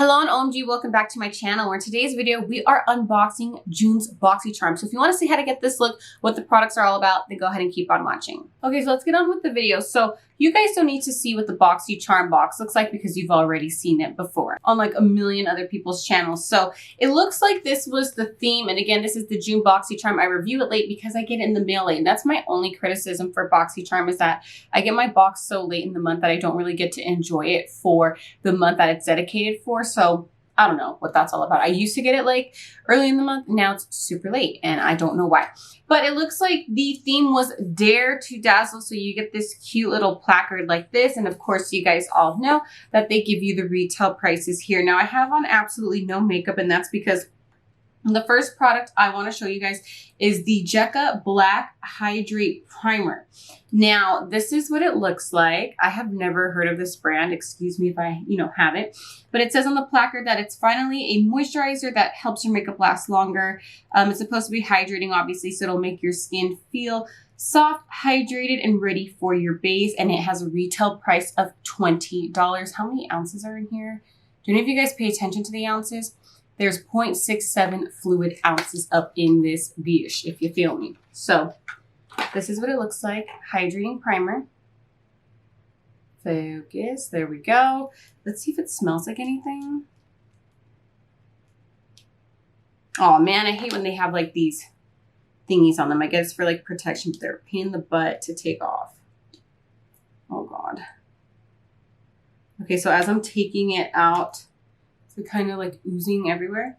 Hello and OMG, welcome back to my channel, where in today's video we are unboxing June's Boxycharm. So if you want to see how to get this look, what the products are all about, then go ahead and keep on watching. Okay, so let's get on with the video. So you guys don't need to see what the Boxycharm box looks like because you've already seen it before on like a million other people's channels. So it looks like this was the theme. And again, this is the June Boxycharm. I review it late because I get it in the mail late. And that's my only criticism for Boxycharm, is that I get my box so late in the month that I don't really get to enjoy it for the month that it's dedicated for. So I don't know what that's all about. I used to get it like early in the month. Now it's super late and I don't know why. But it looks like the theme was Dare to Dazzle. So you get this cute little placard like this. And of course, you guys all know that they give you the retail prices here. Now I have on absolutely no makeup, and that's because the first product I want to show you guys is the Jekka Black Hydrate Primer. Now, this is what it looks like. I have never heard of this brand. Excuse me if I, haven't. But it says on the placard that it's finally a moisturizer that helps your makeup last longer. It's supposed to be hydrating, obviously, so it'll make your skin feel soft, hydrated, and ready for your base. And it has a retail price of $20. How many ounces are in here? Do any of you guys pay attention to the ounces? There's 0.67 fluid ounces up in this bish, if you feel me. So this is what it looks like. Hydrating primer. Focus. There we go. Let's see if it smells like anything. Oh man, I hate when they have like these thingies on them. I guess for like protection, but they're a pain in the butt to take off. Oh God. Okay, so as I'm taking it out, it's kind of like oozing everywhere.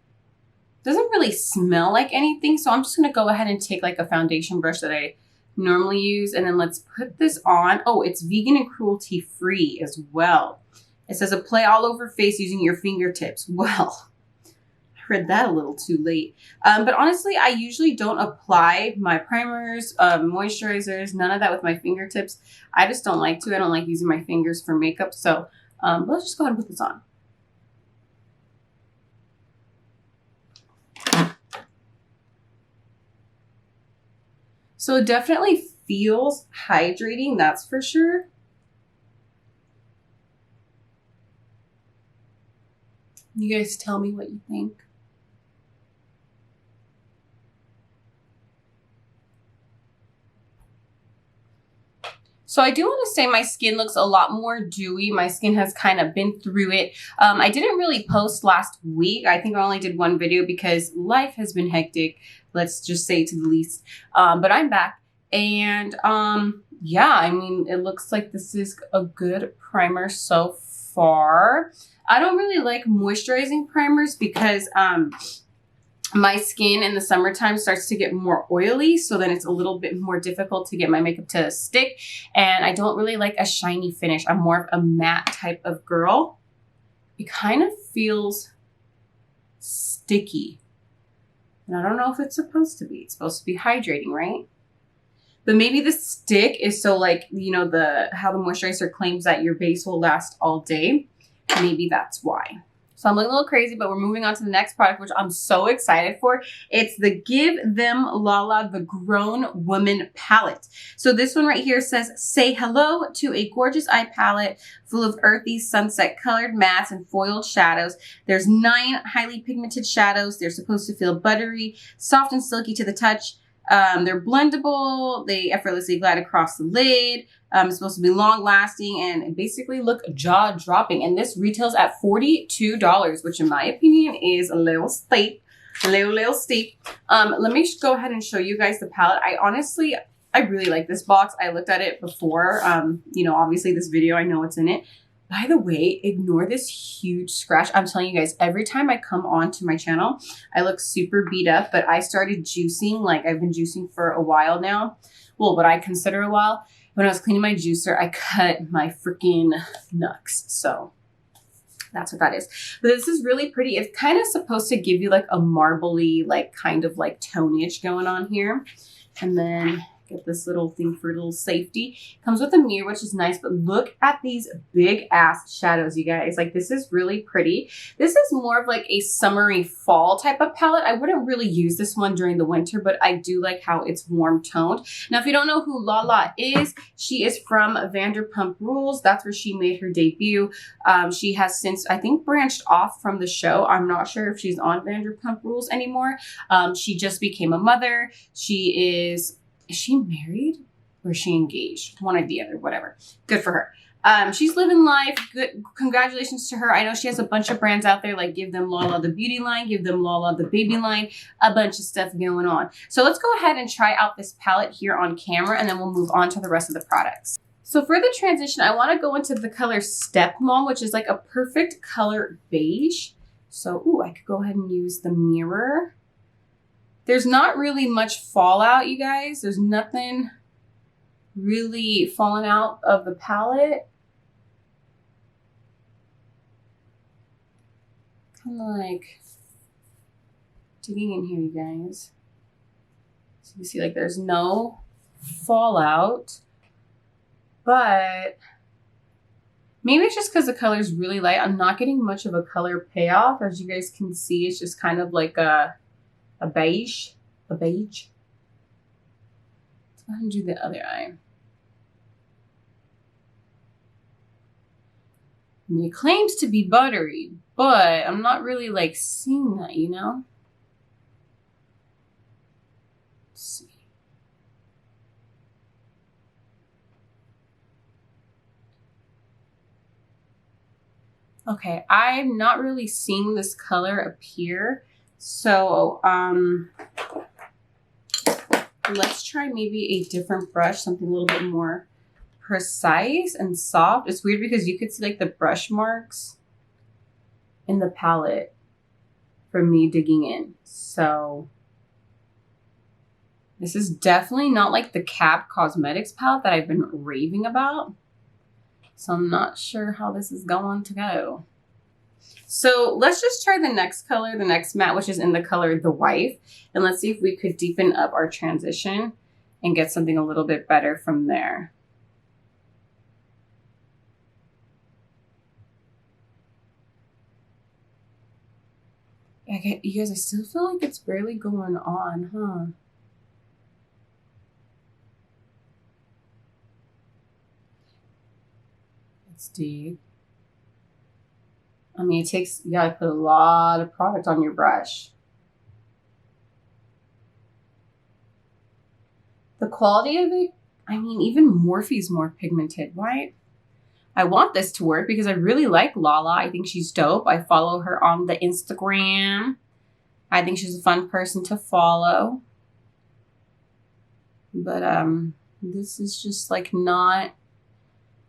Doesn't really smell like anything, so I'm just going to go ahead and take like a foundation brush that I normally use, and then let's put this on. Oh, it's vegan and cruelty free as well. It says apply all over face using your fingertips. Well, I read that a little too late. But honestly, I usually don't apply my primers, moisturizers, none of that with my fingertips. I just don't like to. I don't like using my fingers for makeup. So let's just go ahead and put this on. So it definitely feels hydrating, that's for sure. You guys tell me what you think. So I do want to say my skin looks a lot more dewy. My skin has kind of been through it. I didn't really post last week. I think I only did one video because life has been hectic. Let's just say to the least. But I'm back. And yeah, I mean, it looks like this is a good primer so far. I don't really like moisturizing primers because my skin in the summertime starts to get more oily, so then it's a little bit more difficult to get my makeup to stick. And I don't really like a shiny finish. I'm more of a matte type of girl. It kind of feels sticky. And I don't know if it's supposed to be. It's supposed to be hydrating, right? But maybe the stick is so like, how the moisturizer claims that your base will last all day. Maybe that's why. So I'm looking a little crazy, but we're moving on to the next product, which I'm so excited for. It's the Give Them Lala the Grown Woman Palette. So this one right here says, say hello to a gorgeous eye palette full of earthy sunset colored mattes and foiled shadows. There's 9 highly pigmented shadows. They're supposed to feel buttery, soft and silky to the touch. They're blendable. They effortlessly glide across the lid. It's supposed to be long lasting and basically look jaw dropping. And this retails at $42, which in my opinion is a little steep. Little steep. Let me go ahead and show you guys the palette. I really like this box. I looked at it before, obviously this video, I know what's in it. By the way, ignore this huge scratch. I'm telling you guys, every time I come onto my channel, I look super beat up, but I started juicing, like I've been juicing for a while now. Well, what I consider a while. When I was cleaning my juicer, I cut my freaking knucks. So that's what that is. But this is really pretty. It's kind of supposed to give you like a marbly, like kind of like tonage going on here. And then get this little thing for a little safety. Comes with a mirror, which is nice, but look at these big ass shadows, you guys. Like, this is really pretty. This is more of like a summery fall type of palette. I wouldn't really use this one during the winter, but I do like how it's warm toned. Now, if you don't know who Lala is, she is from Vanderpump Rules. That's where she made her debut. She has since, I think, branched off from the show. I'm not sure if she's on Vanderpump Rules anymore. She just became a mother. Is she married or is she engaged? One or the other, whatever. Good for her. She's living life. Good. Congratulations to her. I know she has a bunch of brands out there, like give them Lala the beauty line, give them Lala the baby line, a bunch of stuff going on. So let's go ahead and try out this palette here on camera, and then we'll move on to the rest of the products. So for the transition, I want to go into the color Stepmom, which is like a perfect color beige. So, ooh, I could go ahead and use the mirror. There's not really much fallout, you guys. There's nothing really falling out of the palette. Kind of like digging in here, you guys. So you see, like, there's no fallout, but maybe it's just because the color is really light. I'm not getting much of a color payoff. As you guys can see, it's just kind of like a beige. Let's go ahead and do the other eye. I mean, it claims to be buttery, but I'm not really like seeing that, you know? Let's see. Okay, I'm not really seeing this color appear. So let's try maybe a different brush, something a little bit more precise and soft. It's weird because you could see like the brush marks in the palette from me digging in. So this is definitely not like the Cap Cosmetics palette that I've been raving about. So I'm not sure how this is going to go. So let's just try the next color, the next matte, which is in the color The Wife. And let's see if we could deepen up our transition and get something a little bit better from there. Okay, you guys, I still feel like it's barely going on, huh? It's deep. I mean, it takes, you gotta put a lot of product on your brush. The quality of it, I mean, even Morphe's more pigmented, right? I want this to work because I really like Lala. I think she's dope. I follow her on the Instagram. I think she's a fun person to follow. But this is just like not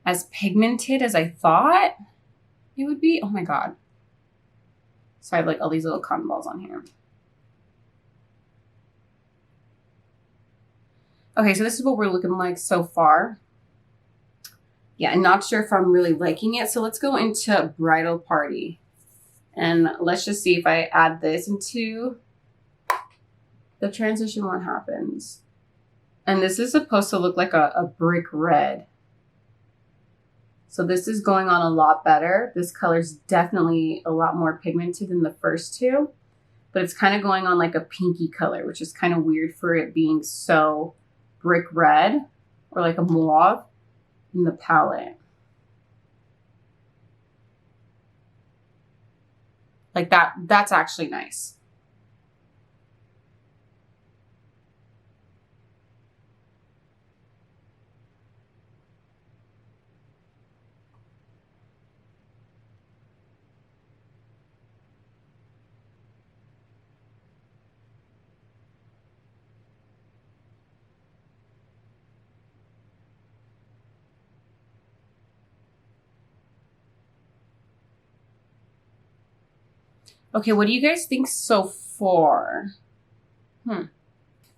as pigmented as I thought it would be. Oh my God. So I have like all these little cotton balls on here. Okay, so this is what we're looking like so far. Yeah, I'm not sure if I'm really liking it. So let's go into Bridal Party. And let's just see if I add this into the transition, what happens. And this is supposed to look like a brick red. So this is going on a lot better. This color is definitely a lot more pigmented than the first two, but it's kind of going on like a pinky color, which is kind of weird for it being so brick red or like a mauve in the palette. Like that's actually nice. Okay, what do you guys think so far?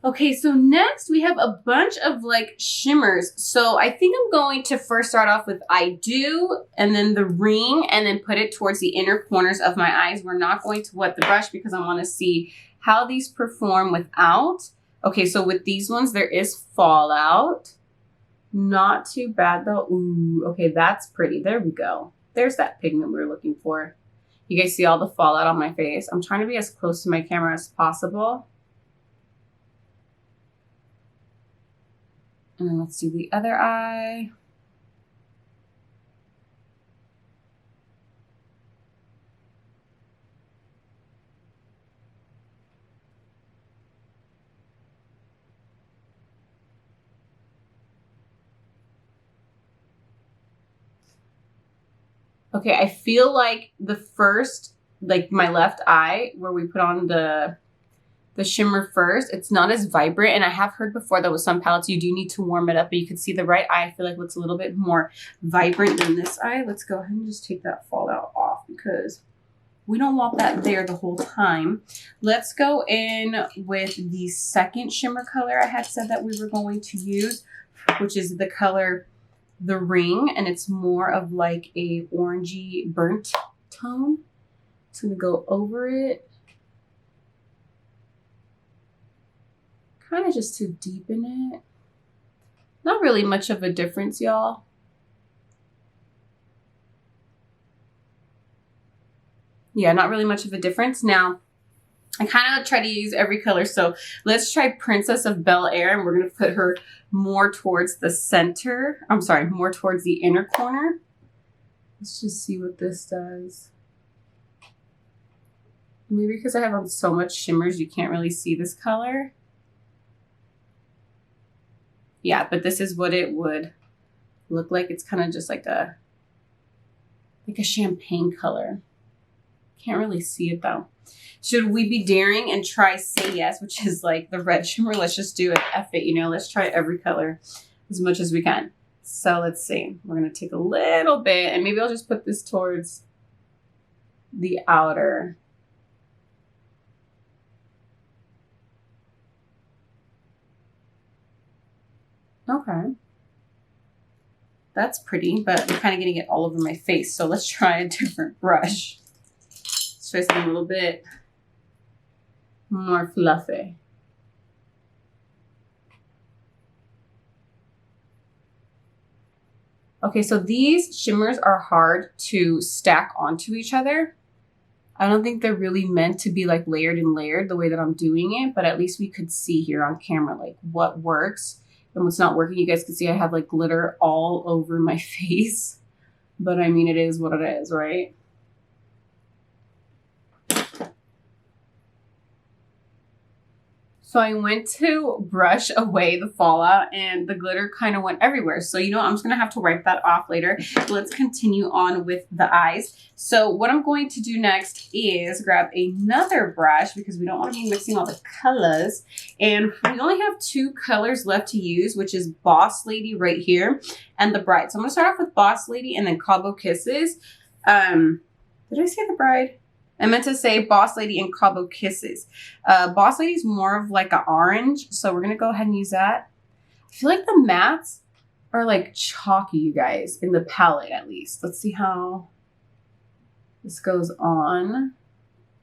Okay, so next we have a bunch of like shimmers. So I think I'm going to first start off with I Do, and then the ring, and then put it towards the inner corners of my eyes. We're not going to wet the brush because I want to see how these perform without. Okay, so with these ones, there is fallout. Not too bad though. Ooh, okay, that's pretty. There we go. There's that pigment we were looking for. You guys see all the fallout on my face? I'm trying to be as close to my camera as possible. And then let's do the other eye. Okay, I feel like the first, like my left eye, where we put on the shimmer first, it's not as vibrant. And I have heard before that with some palettes, you do need to warm it up. But you can see the right eye, I feel like looks a little bit more vibrant than this eye. Let's go ahead and just take that fallout off because we don't want that there the whole time. Let's go in with the second shimmer color I had said that we were going to use, which is the color The Ring, and it's more of like a orangey burnt tone. It's gonna go over it, kind of just to deepen it. Not really much of a difference, y'all. Yeah, not really much of a difference. Now, I kind of try to use every color. So let's try Princess of Bel Air, and we're going to put her more towards the center. I'm sorry, more towards the inner corner. Let's just see what this does. Maybe because I have on so much shimmers, you can't really see this color. Yeah, but this is what it would look like. It's kind of just like a champagne color. Can't really see it though. Should we be daring and try Say Yes, which is like the red shimmer? Let's just do it. F it, you know, let's try every color as much as we can. So let's see. We're going to take a little bit, and maybe I'll just put this towards the outer. Okay. That's pretty, but I'm kind of getting it all over my face. So let's try a different brush. Let's try something a little bit more fluffy. Okay, so these shimmers are hard to stack onto each other. I don't think they're really meant to be like layered and layered the way that I'm doing it, but at least we could see here on camera like what works and what's not working. You guys can see I have like glitter all over my face, but I mean, it is what it is, right? So I went to brush away the fallout and the glitter kind of went everywhere. So, you know, I'm just going to have to wipe that off later. Let's continue on with the eyes. So what I'm going to do next is grab another brush because we don't want to be mixing all the colors. And we only have two colors left to use, which is Boss Lady right here and the Bride. So I'm going to start off with Boss Lady and then Cabo Kisses. Did I say the Bride? I meant to say Boss Lady and Cabo Kisses. Boss Lady is more of like an orange, so we're going to go ahead and use that. I feel like the mattes are like chalky, you guys, in the palette at least. Let's see how this goes on.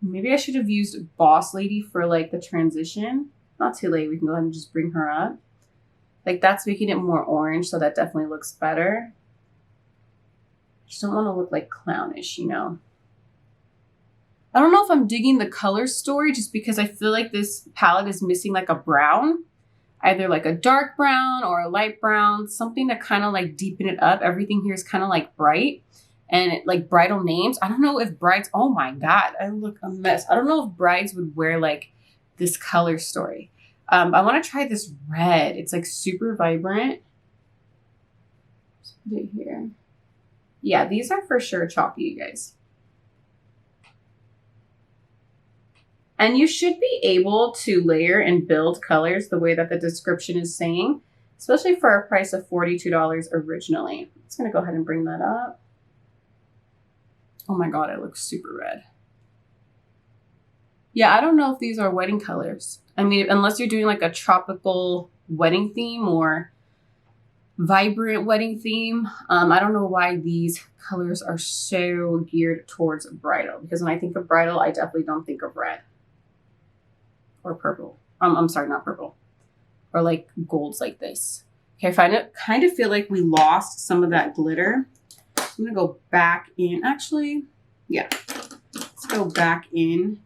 Maybe I should have used Boss Lady for like the transition. Not too late. We can go ahead and just bring her up. Like that's making it more orange, so that definitely looks better. Just don't want to look like clownish, you know. I don't know if I'm digging the color story just because I feel like this palette is missing like a brown, either like a dark brown or a light brown, something to kind of like deepen it up. Everything here is kind of like bright and like bridal names. I don't know if brides, oh my God, I look a mess. I don't know if brides would wear like this color story. I want to try this red. It's like super vibrant. Just put it here. Yeah, these are for sure chalky, you guys. And you should be able to layer and build colors the way that the description is saying, especially for a price of $42 originally. I'm just gonna go ahead and bring that up. Oh my God, it looks super red. Yeah, I don't know if these are wedding colors. I mean, unless you're doing like a tropical wedding theme or vibrant wedding theme. I don't know why these colors are so geared towards bridal, because when I think of bridal, I definitely don't think of red. Or purple. I'm sorry, not purple. or like golds like this. Okay, I kind of feel like we lost some of that glitter. I'm gonna go back in, actually, yeah. Let's go back in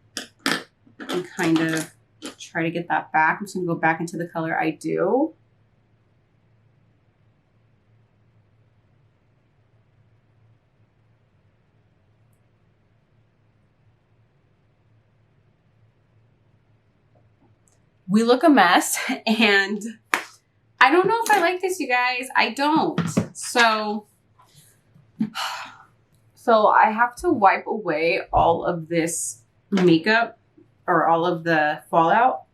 and kind of try to get that back. I'm just gonna go back into the color I do. We look a mess, and I don't know if I like this, you guys. I don't. So I have to wipe away all of this makeup or all of the fallout,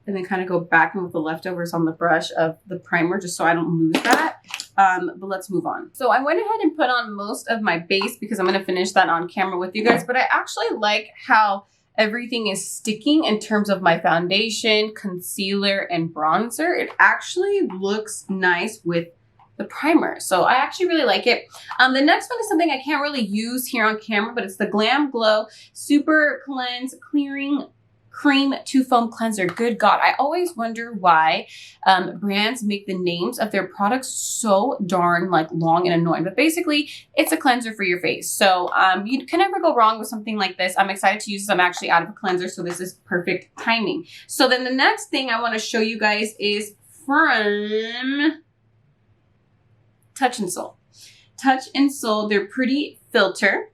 and then kind of go back in with the leftovers on the brush of the primer just so I don't lose that. But let's move on. So I went ahead and put on most of my base because I'm going to finish that on camera with you guys. But I actually like how everything is sticking in terms of my foundation, concealer, and bronzer. It actually looks nice with the primer. So I actually really like it. The next one is something I can't really use here on camera, but it's the Glam Glow Super Cleanse Clearing Cream 2 Foam Cleanser. Good God, I always wonder why brands make the names of their products so darn like long and annoying. But basically, it's a cleanser for your face. So you can never go wrong with something like this. I'm excited to use this. I'm actually out of a cleanser, so this is perfect timing. So then the next thing I want to show you guys is from Touch in Sol. Touch in Sol, their Pretty Filter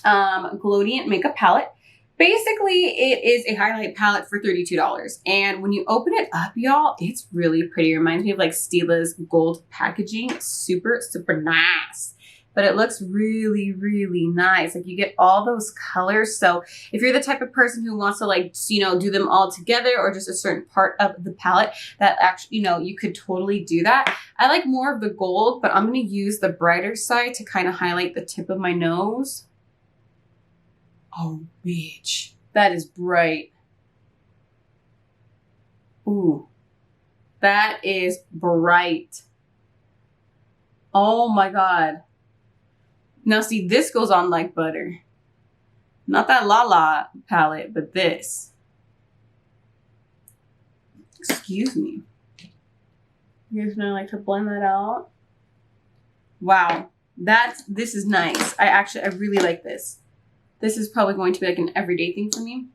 Glowdient Makeup Palette. Basically, it is a highlight palette for $32. And when you open it up, y'all, it's really pretty. It reminds me of like Stila's gold packaging. Super, super nice. But it looks really, really nice. Like you get all those colors. So if you're the type of person who wants to like, you know, do them all together or just a certain part of the palette, that actually, you know, you could totally do that. I like more of the gold, but I'm going to use the brighter side to kind of highlight the tip of my nose. Oh, bitch. That is bright. Ooh. That is bright. Oh my God. Now see, this goes on like butter. Not that Lala palette, but this. Excuse me. You guys know I like to blend that out. Wow. This is nice. I really like this. This is probably going to be like an everyday thing for me.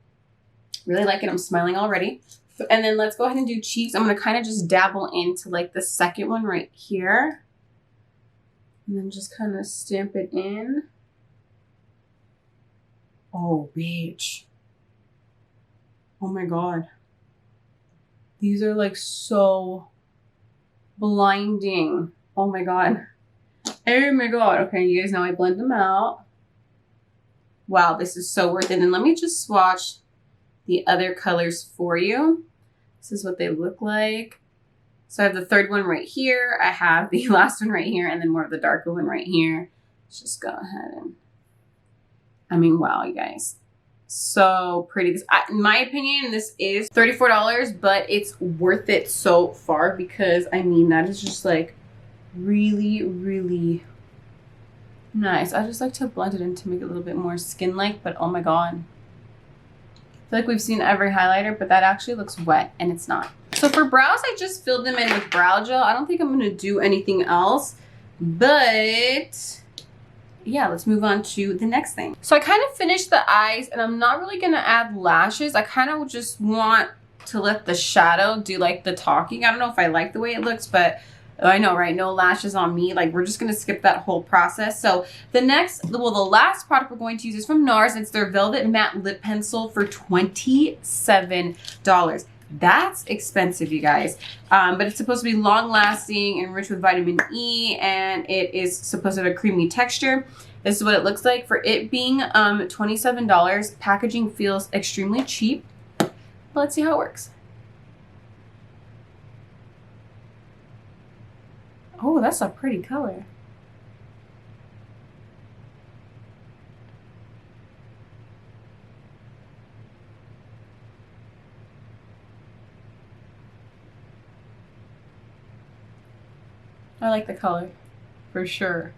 Really like it. I'm smiling already. And then let's go ahead and do cheeks. I'm going to kind of just dabble into like the second one right here. And then just kind of stamp it in. Oh, bitch. Oh my God. These are like so blinding. Oh my God. Oh my God. Okay, you guys know I blend them out. Wow, this is so worth it. And let me just swatch the other colors for you. This is what they look like. So I have the third one right here. I have the last one right here, and then more of the darker one right here. Let's just go ahead and, I mean, wow, you guys. So pretty. In my opinion, this is $34, but it's worth it so far because, I mean, that is just like really, really nice. I just like to blend it in to make it a little bit more skin-like, but oh my God. I feel like we've seen every highlighter, but that actually looks wet, and it's not. So for brows, I just filled them in with brow gel. I don't think I'm going to do anything else, but yeah, let's move on to the next thing. So I kind of finished the eyes, and I'm not really going to add lashes. I kind of just want to let the shadow do like the talking. I don't know if I like the way it looks, but I know, right? No lashes on me. Like, we're just going to skip that whole process. So the last product we're going to use is from NARS. It's their Velvet Matte Lip Pencil for $27. That's expensive, you guys. But it's supposed to be long lasting, enriched with vitamin E, and it is supposed to have a creamy texture. This is what it looks like. For it being $27, packaging feels extremely cheap. But let's see how it works. Oh, that's a pretty color. I like the color, for sure.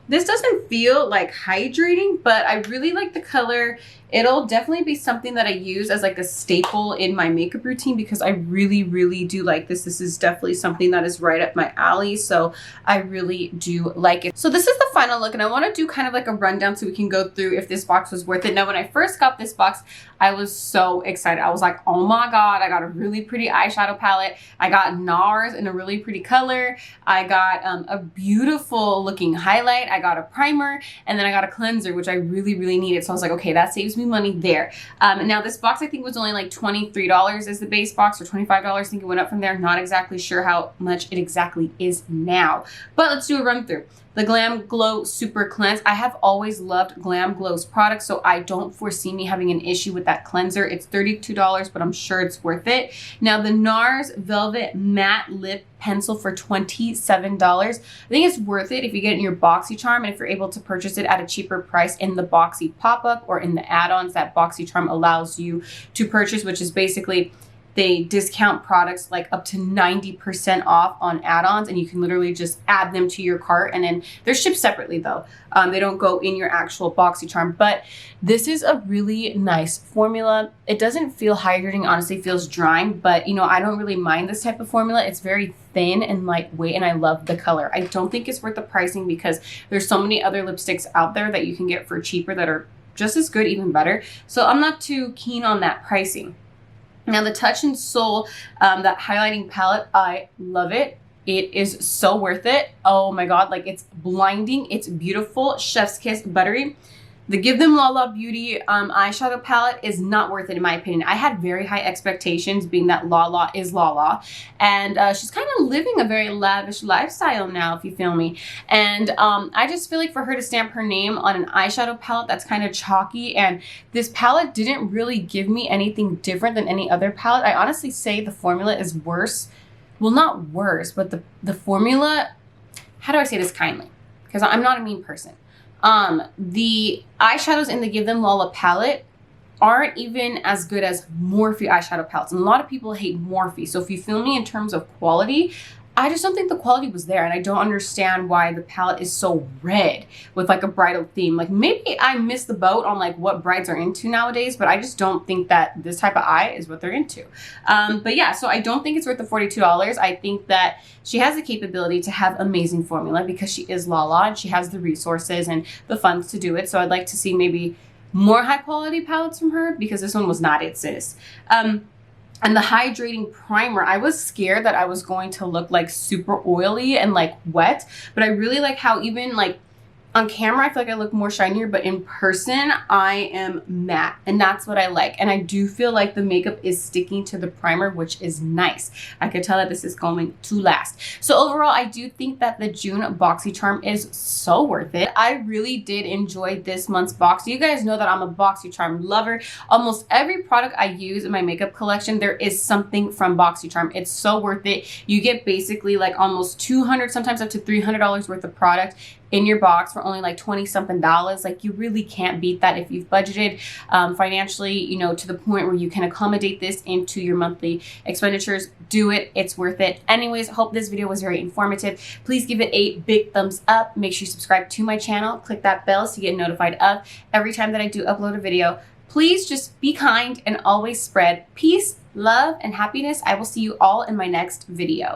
This doesn't feel like hydrating, but I really like the color. It'll definitely be something that I use as like a staple in my makeup routine because I really, really do like this. This is definitely something that is right up my alley. So I really do like it. So this is the final look, and I want to do kind of like a rundown so we can go through if this box was worth it. Now, when I first got this box, I was so excited. I was like, oh my God, I got a really pretty eyeshadow palette. I got NARS in a really pretty color. I got a beautiful looking highlight. I got a primer, and then I got a cleanser, which I really, really needed. So I was like, okay, that saves me money there. Now this box I think was only like $23 as the base box, or $25. I think it went up from there. Not exactly sure how much it exactly is now, but let's do a run through. The Glam Glow Super Cleanse. I have always loved Glam Glow's products, so I don't foresee me having an issue with that cleanser. It's $32, but I'm sure it's worth it. Now the NARS Velvet Matte Lip Pencil for $27. I think it's worth it if you get it in your Boxycharm, and if you're able to purchase it at a cheaper price in the Boxy pop-up or in the add-ons that Boxycharm allows you to purchase, which is basically they discount products like up to 90% off on add-ons, and you can literally just add them to your cart, and then they're shipped separately though. They don't go in your actual Boxycharm, but this is a really nice formula. It doesn't feel hydrating, honestly feels drying, but you know, I don't really mind this type of formula. It's very thin and lightweight, and I love the color. I don't think it's worth the pricing because there's so many other lipsticks out there that you can get for cheaper that are just as good, even better. So I'm not too keen on that pricing. Now the Touch and Soul, that highlighting palette, I love it. It is so worth it. Oh my God, like it's blinding. It's beautiful. Chef's Kiss Buttery. The Give Them Lala Beauty eyeshadow palette is not worth it in my opinion. I had very high expectations being that Lala is Lala. And she's kind of living a very lavish lifestyle now, if you feel me. And I just feel like for her to stamp her name on an eyeshadow palette that's kind of chalky, and this palette didn't really give me anything different than any other palette. I honestly say the formula is worse. Well, not worse, but the formula, how do I say this kindly? Because I'm not a mean person. The eyeshadows in the Give Them Lala palette aren't even as good as Morphe eyeshadow palettes. And a lot of people hate Morphe. So if you feel me in terms of quality, I just don't think the quality was there. And I don't understand why the palette is so red with like a bridal theme. Like maybe I missed the boat on like what brides are into nowadays, but I just don't think that this type of eye is what they're into. But yeah, so I don't think it's worth the $42. I think that she has the capability to have amazing formula because she is Lala and she has the resources and the funds to do it. So I'd like to see maybe more high quality palettes from her because this one was not it, sis. And the hydrating primer, I was scared that I was going to look like super oily and like wet, but I really like how even like on camera, I feel like I look more shinier, but in person, I am matte, and that's what I like. And I do feel like the makeup is sticking to the primer, which is nice. I could tell that this is going to last. So overall, I do think that the June Boxycharm is so worth it. I really did enjoy this month's box. You guys know that I'm a Boxycharm lover. Almost every product I use in my makeup collection, there is something from Boxycharm. It's so worth it. You get basically like almost $200, sometimes up to $300 worth of product in your box for only like 20 something dollars. Like you really can't beat that if you've budgeted financially, you know, to the point where you can accommodate this into your monthly expenditures. Do it. It's worth it. Anyways, hope this video was very informative. Please give it a big thumbs up. Make sure you subscribe to my channel. Click that bell so you get notified of every time that I do upload a video. Please just be kind and always spread peace, love, and happiness. I will see you all in my next video.